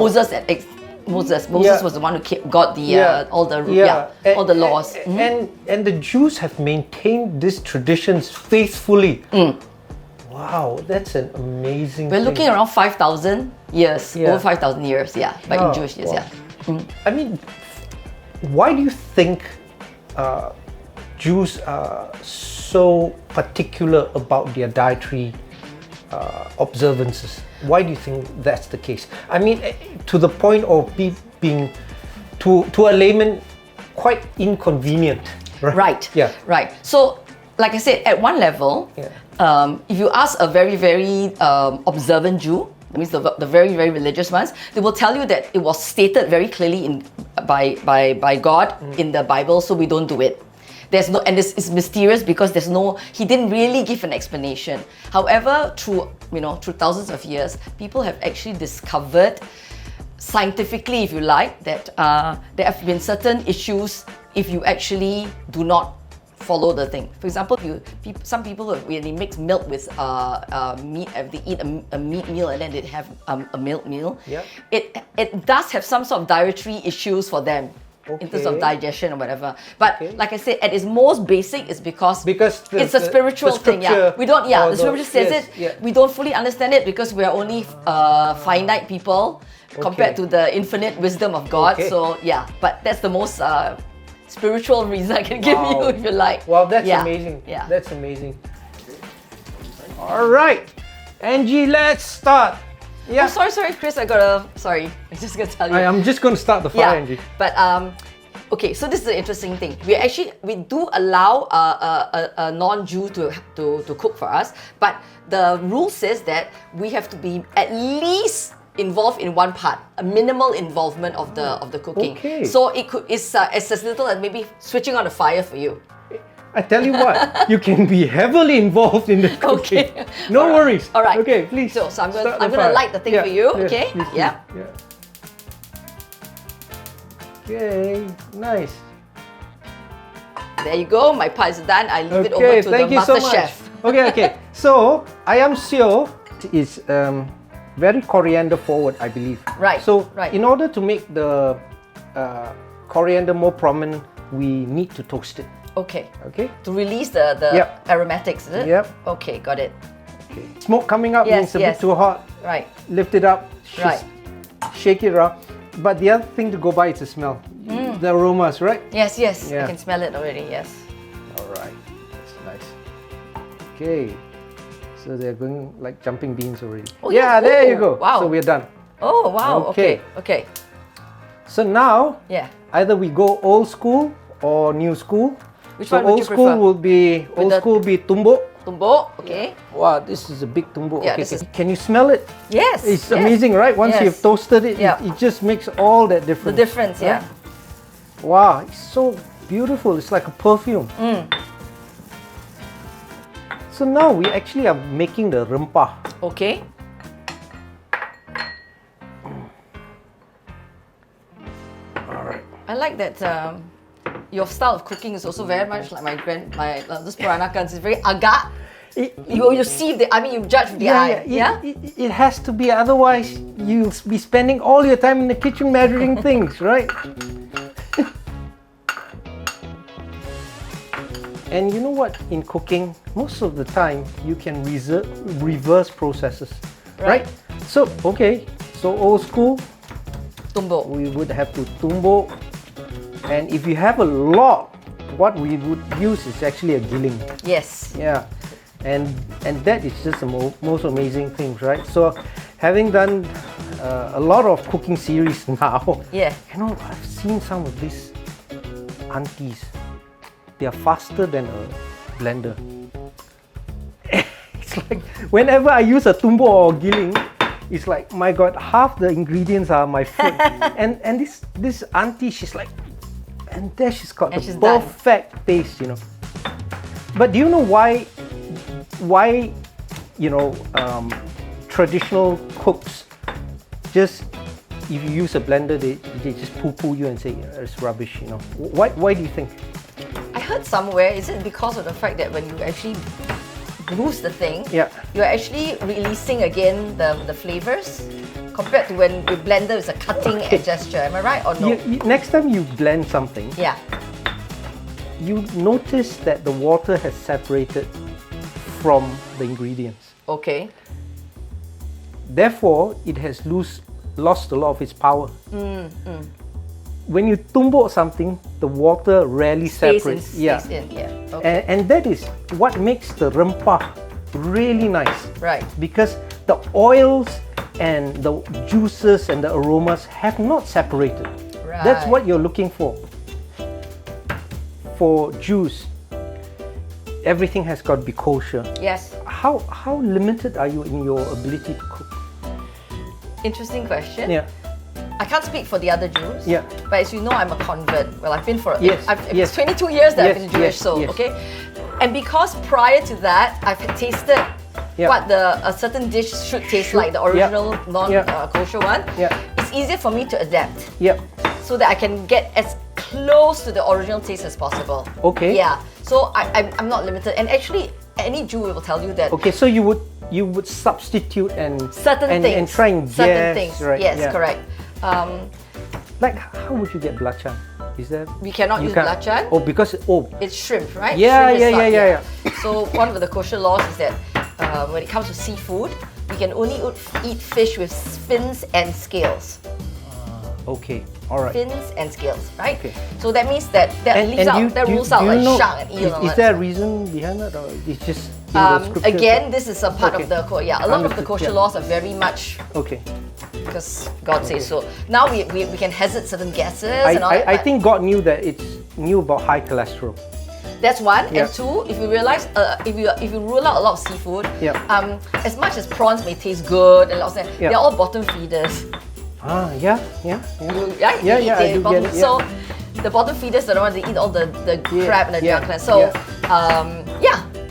Moses was the one who got all the laws. And the Jews have maintained these traditions faithfully. Wow, that's an amazing We're looking around 5,000 years, over 5,000 years, but in Jewish years, I mean, why do you think Jews are so particular about their dietary observances? Why do you think that's the case? I mean, to the point of being, to a layman, quite inconvenient, right? Right. Yeah. Right. So, like I said, at one level, if you ask a very, very observant Jew, that means the very, very religious ones, they will tell you that it was stated very clearly by God in the Bible, so we don't do it. It's mysterious because he didn't really give an explanation. However, through thousands of years, people have actually discovered, scientifically if you like, that there have been certain issues if you actually do not follow the thing. For example, some people when they mix milk with meat, if they eat a meat meal and then they have a milk meal, it does have some sort of dietary issues for them. In terms of digestion or whatever, but like I said, at its most basic is because it's a spiritual thing. Yeah, we don't. Yeah, the scripture says it. Yeah. We don't fully understand it because we are only finite people compared to the infinite wisdom of God. So but that's the most spiritual reason I can give you if you like. Wow, that's amazing. Yeah, that's amazing. All right, Angie, let's start. Yeah. Oh, sorry, Chris. I'm just gonna tell you. I'm just gonna start the fire, Angie. But okay. So this is an interesting thing. We do allow a non-Jew to cook for us, but the rule says that we have to be at least involved in one part, a minimal involvement of the cooking. Okay. So it's as little as maybe switching on the fire for you. I tell you what, you can be heavily involved in the cooking. Okay. No worries. All right. Okay, please. So I'm gonna light the thing for you. Okay. Please. Yeah. Okay. Nice. There you go. My pie is done. I leave it over to the master chef. Okay. So Ayam Sio is very coriander forward, I believe. Right. So in order to make the coriander more prominent, we need to toast it. Okay. To release the aromatics, is it? Yep. Okay, got it. Okay. Smoke coming up means a bit too hot. Right. Lift it up. Shake it up. But the other thing to go by is the smell. The aromas, right? Yes. I can smell it already, yes. All right. That's nice. Okay. So they're going like jumping beans already. Oh, there you go. Wow. So we're done. Oh, wow. Okay. So now, either we go old school or new school. Which one would you prefer? Old school will be Tumbok. Tumbok, okay. Wow, this is a big Tumbok. Yeah, okay. Can you smell it? Yes. It's amazing, right? Once you've toasted it, it just makes all that difference. The difference, right? Wow, it's so beautiful. It's like a perfume. So now we actually are making the Rempah. Okay. All right. I like that your style of cooking is also very much like this Peranakan. It's very agak. You see you judge with the eye. It has to be, otherwise you'll be spending all your time in the kitchen measuring things, right? And you know what? In cooking, most of the time you can reverse processes, right? So old school, Tumbok. we would have to tumbok. And if you have a lot, what we would use is actually a gilling. Yes. Yeah. And that is just the most amazing thing, right? So having done a lot of cooking series now. Yeah. You know, I've seen some of these aunties. They are faster than a blender. It's like whenever I use a tumbok or giling, it's like, my God, half the ingredients are my food. and this auntie, she's like, and there she's got the perfect taste, you know. But do you know why traditional cooks just, if you use a blender, they just poo-poo you and say it's rubbish, you know? Why do you think? I heard somewhere, is it because of the fact that when you actually bruise the thing, you're actually releasing again the flavors compared to when you blender is a cutting gesture. Am I right or no? Next time you blend something, you notice that the water has separated from the ingredients. Okay. Therefore, it has lost a lot of its power. When you tumbok something, the water rarely separates. Stays in. Okay. And that is what makes the rempah really nice. Right. Because the oils and the juices and the aromas have not separated. Right. That's what you're looking for. For juice, everything has got to be kosher. Yes. How limited are you in your ability to cook? Interesting question. Yeah. I can't speak for the other Jews. Yeah. But as you know, I'm a convert. Well, I've been for Yes. 22 years that I've been Jewish. Yes. Okay. And because prior to that, I've tasted what a certain dish should taste like, the original non-kosher one. It's easier for me to adapt. So that I can get as close to the original taste as possible. Okay. Yeah. So I'm not limited. And actually, any Jew will tell you that. Okay, so you would substitute certain things and try and certain things. Right? Yes, correct. Like, how would you get belacan? Is that we cannot use belacan? Oh, because it's shrimp, right? Yeah, Shrimp yeah. So one of the kosher laws is that when it comes to seafood, we can only eat fish with fins and scales. Okay, all right. Fins and scales, right? Okay. So that means that rules out like shark and eel. Is there a reason behind that, or it's just in the scripture? Again, this is a part of the a lot of the Understood, kosher laws are very much because God says so. Now we can hazard certain guesses and all that. I think God knew about high cholesterol. That's one. And two, if you realize, if you rule out a lot of seafood, as much as prawns may taste good and lots of they're all bottom feeders. You eat the bottom, so the bottom feeders are the ones that eat all the crab and the junk. So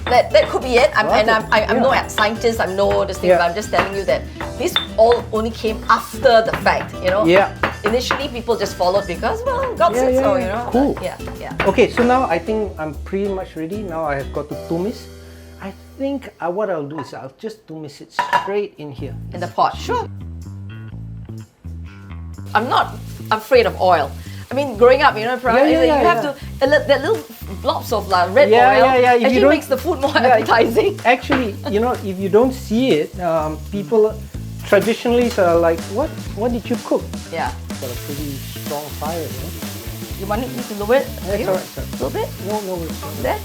that could be it. I'm no scientist, I'm no this thing, but I'm just telling you that this all only came after the fact, you know. Initially, people just followed because, well, God said so, you know. Cool. Okay, so now I think I'm pretty much ready. Now I have got to tumis. I think what I'll do is I'll just tumis it straight in here. In the pot, sure. I'm not afraid of oil. I mean, growing up, you know, you have to that little blobs of red oil actually makes the food more appetizing. Actually, you know, if you don't see it, people traditionally are like, what did you cook? Yeah. Got a pretty strong fire, you know. You want me to lower it? That's all right, sir. A little bit? No. There?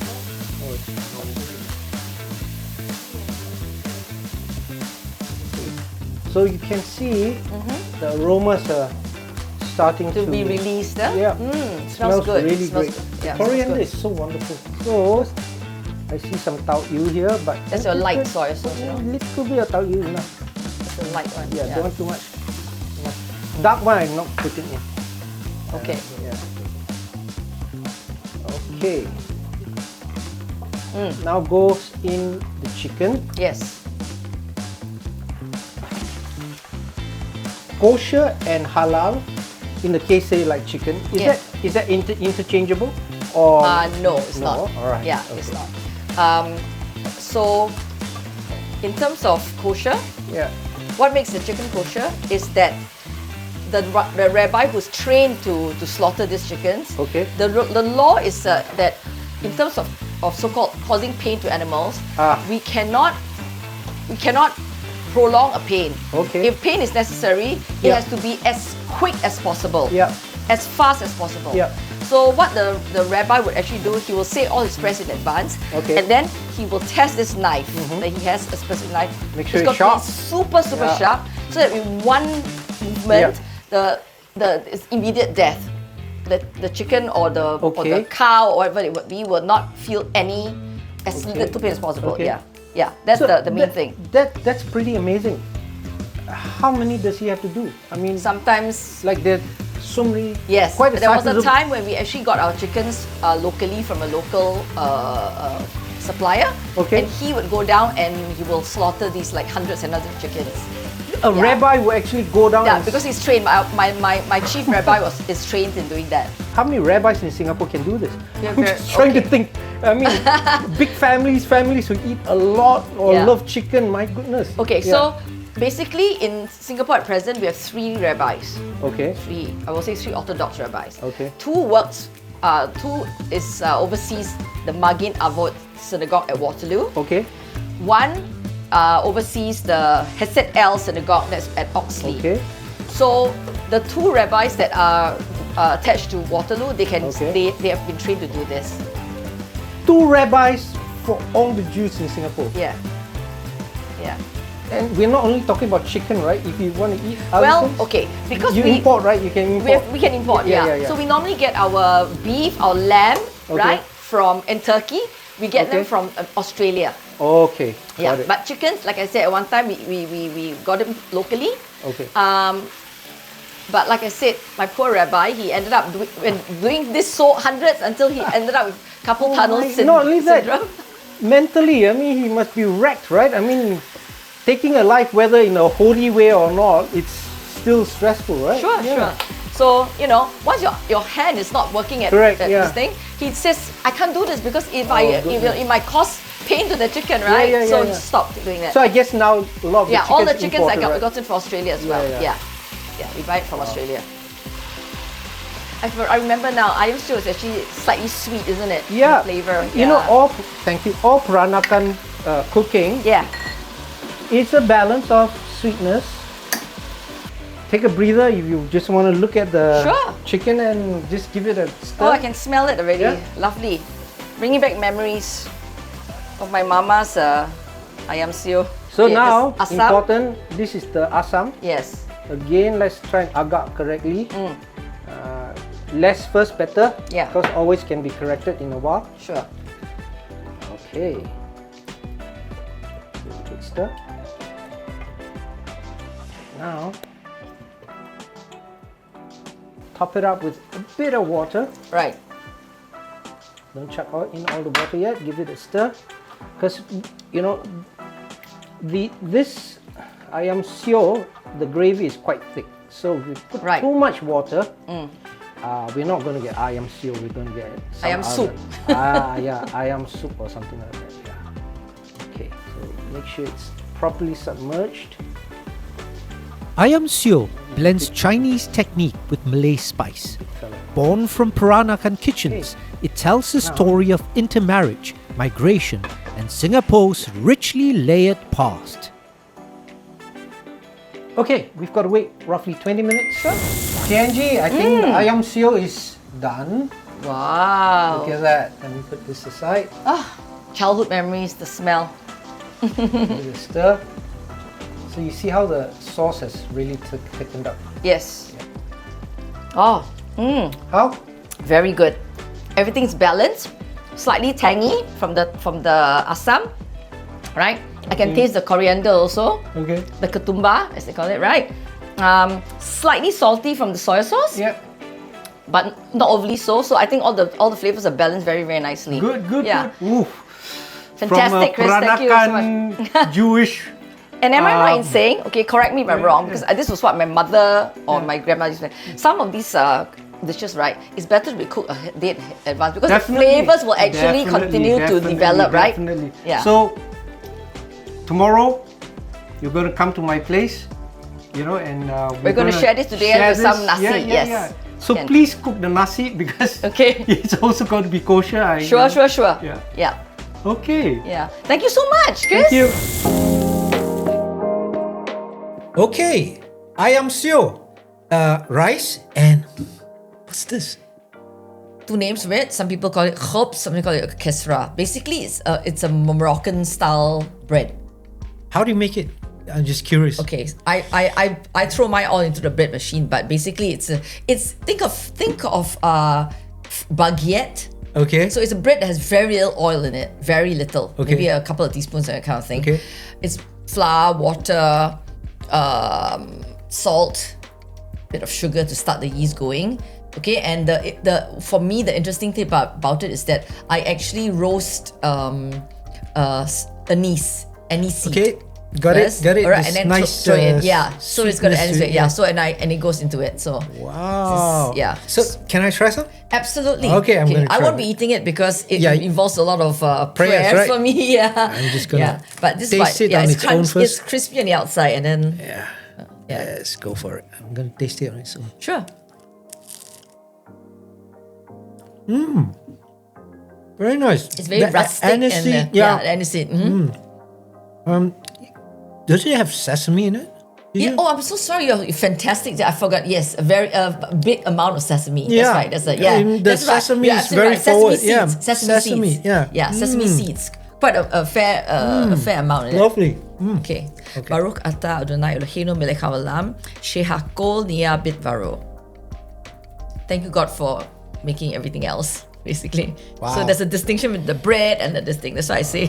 So you can see the aromas are starting to be released. Yeah. Smells good. Really smells great. good. Yeah, Coriander is so wonderful. So I see some tau yu here, but that's your light soy sauce, you know. A little bit of tau yu enough. It's the light one. Yeah, don't want too much. Dark one I'm not putting in. Okay. Okay. Now goes in the chicken. Yes. Kosher and halal, in the case say like chicken, is that interchangeable or no, it's not. All right. Yeah, it's not. So in terms of kosher, what makes the chicken kosher is that the rabbi who's trained to slaughter these chickens. Okay. The law is that in terms of so-called causing pain to animals, we cannot prolong a pain. Okay. If pain is necessary, it has to be as quick as possible. As fast as possible. So what the rabbi would actually do, he will say all his prayers in advance, and then he will test this knife that he has, a specific knife. Make sure it's it's got sharp. to be super sharp, so that in one movement, it's immediate death. The chicken or the cow or whatever it would be will not feel any as little pain as possible. Okay. Yeah. That's So the main thing. That's pretty amazing. How many does he have to do? I mean, Sometimes. like there so many. Yes, quite a there was a sizable- time when we actually got our chickens locally from a local supplier. Okay. And he would go down and he will slaughter these like hundreds and hundreds of chickens. A rabbi will actually go down. Yeah, and because he's trained. My chief rabbi is trained in doing that. How many rabbis in Singapore can do this? Yeah, I'm just trying to think. I mean, big families who eat a lot or love chicken. My goodness. Okay, so basically in Singapore at present we have 3 rabbis. Okay. I will say 3 Orthodox rabbis. Okay. 2 works. 2 is oversees the Magin Avot Synagogue at Waterloo. Okay. 1 oversees the Hesed El Synagogue that's at Oxley. Okay. So the 2 rabbis that are attached to Waterloo, they have been trained to do this. 2 rabbis for all the Jews in Singapore. Yeah. And we're not only talking about chicken, right? If you want to eat other Well, things, okay, because you we import, right? You can import. we can import, yeah. So we normally get our beef, our lamb, right, from Turkey. We get them from Australia. Okay. Yeah, Got it. but chickens, like I said, at one time we got them locally. Okay. But like I said, my poor rabbi, he ended up doing this hundreds until he ended up with carpal tunnel Not only that, syndrome. mentally, I mean, he must be wrecked, right? I mean, taking a life, whether in a holy way or not, it's still stressful, right? Sure. So, once your hand is not working at this thing, he says, I can't do this because it might cause pain to the chicken, right? So he stopped doing that. So I guess now a lot of the chickens all the chickens I imported, got it from Australia as well. Yeah, we buy it from Australia. I remember now, Ayam Sio is actually slightly sweet, isn't it? Yeah. The flavor. You know, all Peranakan cooking, it's a balance of sweetness. Take a breather if you just want to look at the chicken and just give it a stir. Oh, I can smell it already. Yeah. Lovely. Bringing back memories of my mama's Ayam Sio. So Okay, now, this asam. important, this is the asam. Yes. Again, let's try and agak correctly. Less first better. Yeah. Because always can be corrected in a while. Sure. Okay. Good stir. Now, top it up with a bit of water. Right. Don't chuck in all the water yet. Give it a stir, because this Ayam Sio, the gravy is quite thick. So if we put too much water, we're not going to get Ayam Sio. We're going to get some Ayam soup. Ayam soup or something like that. Yeah. Okay. So make sure it's properly submerged. Ayam Sio blends Chinese technique with Malay spice. Born from Peranakan kitchens, it tells a story of intermarriage, migration, and Singapore's richly layered past. Okay, we've got to wait roughly 20 minutes. Okay, Angie, I think the Ayam Sio is done. Wow. Look at that. Let me put this aside. Childhood memories, the smell. Give it a stir. So you see how the sauce has really thickened up. Yes. Oh, How? very good. Everything's balanced, slightly tangy from the asam, right? I can taste the coriander also. Okay. The ketumbar, as they call it, right? Slightly salty from the soy sauce, Yeah. but not overly so. So I think all the flavors are balanced very, very nicely. Good. Yeah. Ooh. Fantastic, Chris. Thank you so much. Peranakan Jewish. And am I right in saying, okay, correct me if I'm wrong, because this was what my mother or my grandma used to say. Some of these dishes, right, it's better to be cooked a day in advance because the flavors will actually continue to develop, right? Definitely. Yeah. So, tomorrow, you're going to come to my place, and we're going to share this today with some nasi, yes. So please cook the nasi because it's also going to be kosher. Sure. Yeah. Okay. Yeah. Thank you so much, Chris. Thank you. Okay, Ayam Sio, rice and what's this? 2 names for it. Some people call it Khob, some people call it Kesra. Basically, it's a Moroccan-style bread. How do you make it? I'm just curious. Okay, I throw mine all into the bread machine, but basically it's think of baguette. Okay. So it's a bread that has very little oil in it, very little, Okay. maybe a couple of teaspoons and that kind of thing. Okay. It's flour, water, salt, bit of sugar to start the yeast going. Okay, and for me the interesting thing about it is that I actually roast anise seed. Okay. Got first. it. Alright, This and then nice, throw it. Yeah. So it's got sweetness to an it, yeah. So and it goes into it. So Wow. yeah. So can I try some? Absolutely. Okay, I'm gonna I try won't be it. eating it because it Yeah. involves a lot of Prayers, prayers right? for me. Yeah. I'm just gonna But this taste is it on its own It's first. crispy on the outside, and then Yeah. yeah. Let's go for it. I'm gonna taste it on its own. Sure. Very nice. It's very rustic aniseed, and aniseed. Does it have sesame in it? Yeah. Oh, I'm so sorry. You're fantastic. I forgot. Yes, a very big amount of sesame. That's right. That's right. Yeah. The That's right. sesame You're is absolutely very right. forward. Sesame Yeah. seeds. Sesame seeds. Yeah. Yeah. Sesame seeds. Quite a fair amount. In it. Lovely. Okay. Baruch atah Adonai Eloheinu melech haolam shehakol niya bidvaro. Thank you, God, for making everything else. Basically, Wow. so there's a distinction with the bread and this thing. That's why I say,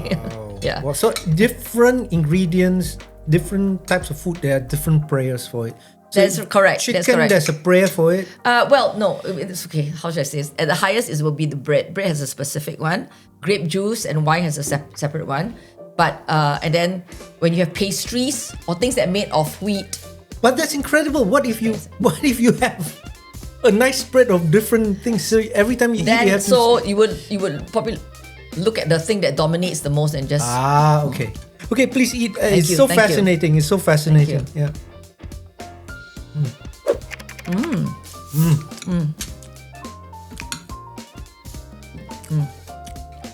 yeah. Well, so different ingredients, different types of food. There are different prayers for it. So That's correct. Chicken, That's correct. there's a prayer for it. Well, no, it's okay. How should I say this? At the highest is will be the bread. Bread has a specific one. Grape juice and wine has a separate one. But and then when you have pastries or things that are made of wheat, But that's incredible. What if you have a nice spread of different things? So every time you eat, you then have so you would probably look at the thing that dominates the most and just okay. Okay, please eat. It's you, so thank you. fascinating. It's so fascinating. Yeah.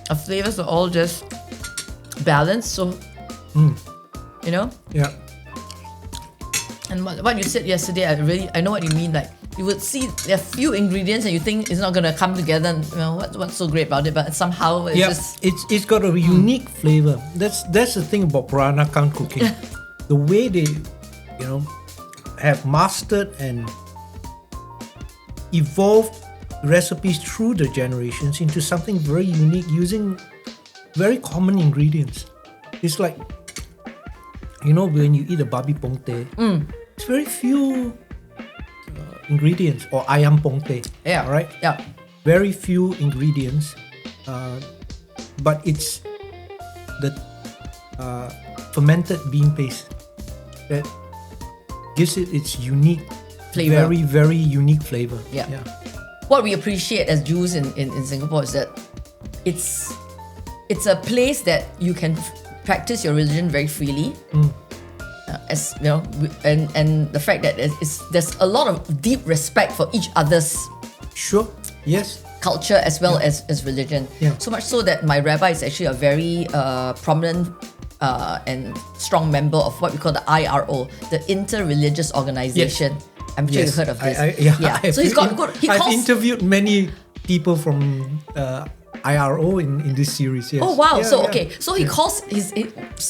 the flavors are all just balanced. So you know. Yeah. And what you said yesterday, I know what you mean. Like you would see there are few ingredients and you think it's not gonna come together. And, you know what's so great about it, but somehow it's Yeah, just it's got a unique flavor. That's the thing about Peranakan cooking. The way they, have mastered and evolved recipes through the generations into something very unique using very common ingredients. It's like, when you eat a babi pongte, it's very few ingredients, or ayam pongte. Yeah. Right? yeah. Very few ingredients, but it's the fermented bean paste that gives it its unique Flavor. very, very unique flavor. Yeah. What we appreciate as Jews in Singapore is that it's a place that you can practice your religion very freely. As you know, and the fact that there's a lot of deep respect for each other's Sure. Yes. culture as well as religion. Yeah. So much so that my rabbi is actually a very prominent and strong member of what we call the IRO, the Inter-Religious Organization. I'm sure you've heard of this. I've So he's got good. I've interviewed many people from IRO in this series. Yes. Oh wow! Yeah, So yeah. okay, so he calls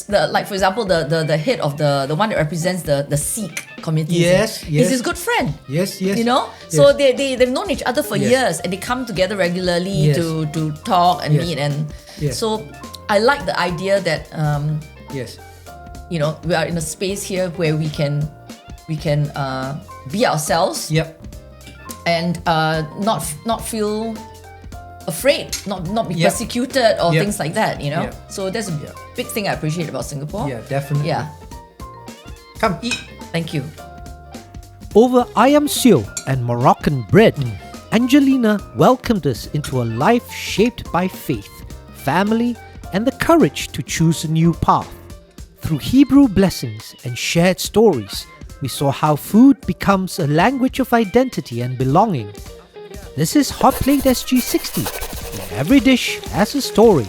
like for example the head of the one that represents the Sikh community. Yes, He's yes. his good friend. Yes. Yes. You know, Yes. so they've known each other for Yes. years and they come together regularly Yes. to talk and Yes. meet and Yes. so I like the idea that Yes. we are in a space here where we can be ourselves Yep. and not feel afraid, not be Yep. persecuted or Yep. things like that. Yep. So that's a big thing I appreciate about Singapore. Yeah. Definitely. Yeah. Come eat. Thank you. Over Ayam Sio and Moroccan bread, Angelina welcomed us into a life shaped by faith, family, and the courage to choose a new path. Through Hebrew blessings and shared stories, we saw how food becomes a language of identity and belonging. This is Hotplate SG60, where every dish has a story.